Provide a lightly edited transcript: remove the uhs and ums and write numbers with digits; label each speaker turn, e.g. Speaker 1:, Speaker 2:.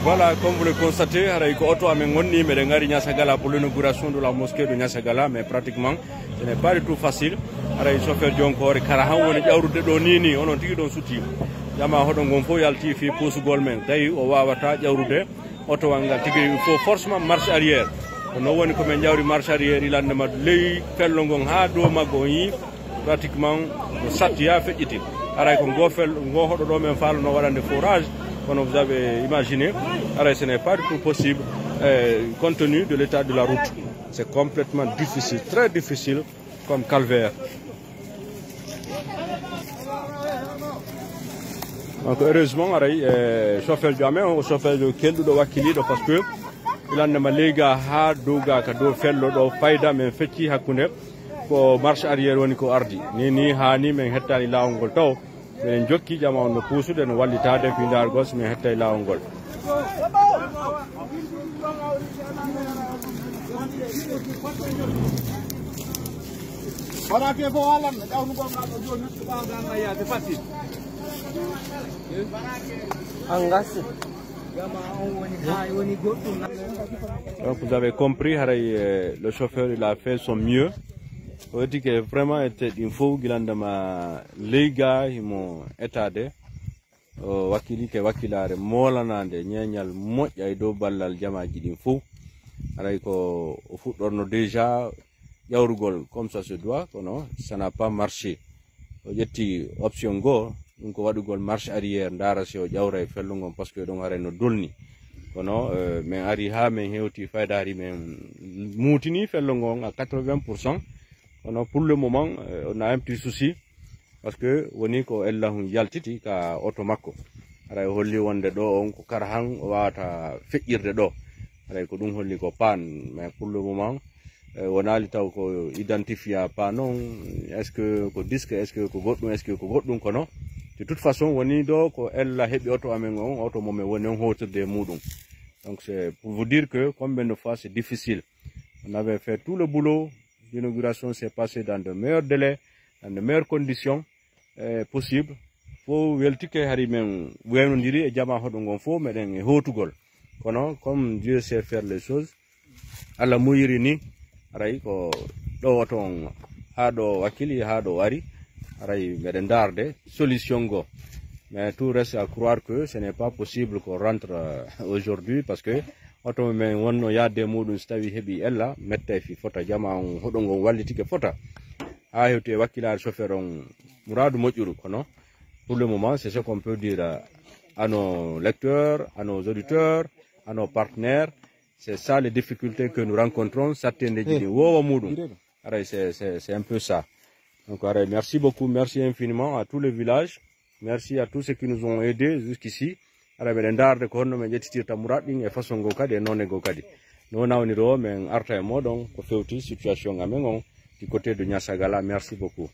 Speaker 1: Voilà, comme vous le constatez, avec Otto Amengoni, mais ngari Niassagala pour l'inauguration de la mosquée de Niassagala, mais pratiquement, ce n'est pas du tout facile. Avec chauffeur Dionko, Karahan, on est de Donini, on a dit dans Souti. Yama Hodongonfo, Yalti, fi pousse Golmen, Taï, Owawata, Yaoude, Otto Anga, il faut forcément marche arrière. On a vu comme une marche arrière, il a demandé, fait longon, Hado, Magoyi, pratiquement, Satia fait itil. Avec un gofel, un goho, même fall, on a de forage. Comme vous avez imaginé, alors ce n'est pas du tout possible compte tenu de l'état de la route. C'est complètement difficile, très difficile comme calvaire. Donc heureusement, chauffeur de Jamé, ou chauffeur de Keldu de Wakili, parce que il a demandé à Douga, Kado Fello, Faida, mais Feti Hakune, pour marche arrière, on est ardi. Ni Hani, mais Heta, il a un golto. Mais jokki jama on no pusude no wallitade fi ndar gos mi hettay lawol donc vous avez compris, le chauffeur il a fait son mieux. On dit que vraiment il faut gilandama lega himo etade wakili ke wakilare molanande nyanyal moƴƴay dow ballal jamaji ɗin fou aray ko o fuɗɗorno déjà yawrugol comme ça se doit kono ça n'a pas marché o ƴetti option go ɗum ko waɗugol marche arrière ndara si o ƴawra e fellugol parce que ɗon haray no dolni kono min ari ha min hewti faydari min muutini fellugol à 80%. Pour le moment, on a un petit souci parce que on est ko ellahu yaltiti ka automako. Ara holli wonde do on ko karhan wata feƴirde do. Ara ko dum holli ko pan, mais pour le moment on a li taw ko identifier pas non, est-ce que ko disque, est-ce que ko goddum kono. De toute façon, woni do ko ella hebi auto amen on, auto mom woni on hotirde mudum. Donc c'est pour vous dire que combien de fois c'est difficile. On avait fait tout le boulot. L'inauguration s'est passée dans de meilleurs délais, dans de meilleures conditions possibles. Faut weltike hari men wenondiri e jama hodo ngon fo meden e hotugol. Kono comme Dieu sait faire les choses, alla muyiri ni aray ko do woton ha do wakili ha do wari aray meden darde solution go. Mais tout reste à croire que ce n'est pas possible qu'on rentre aujourd'hui parce que auto men wonno yadde mudum stawi hebi ella mette fi fota jama on hodo ngon wallitike fota ha hewte wakkilare chauffeur on Mourad moƴƴuru kono pour le moment c'est ce qu'on peut dire à nos lecteurs, à nos auditeurs, à nos partenaires. C'est ça les difficultés que nous rencontrons, certaines c'est un peu ça. Donc merci beaucoup, merci infiniment à tous les villages, merci à tous ceux qui nous ont aidés jusqu'ici. Arabe ndarde ko honno men jettitirta Mourad ɗin e façon go kadi e nonne go kadi no nawni ɗo men arta e moɗon ko fewti situation amen on du côté de Niassagala. Merci beaucoup.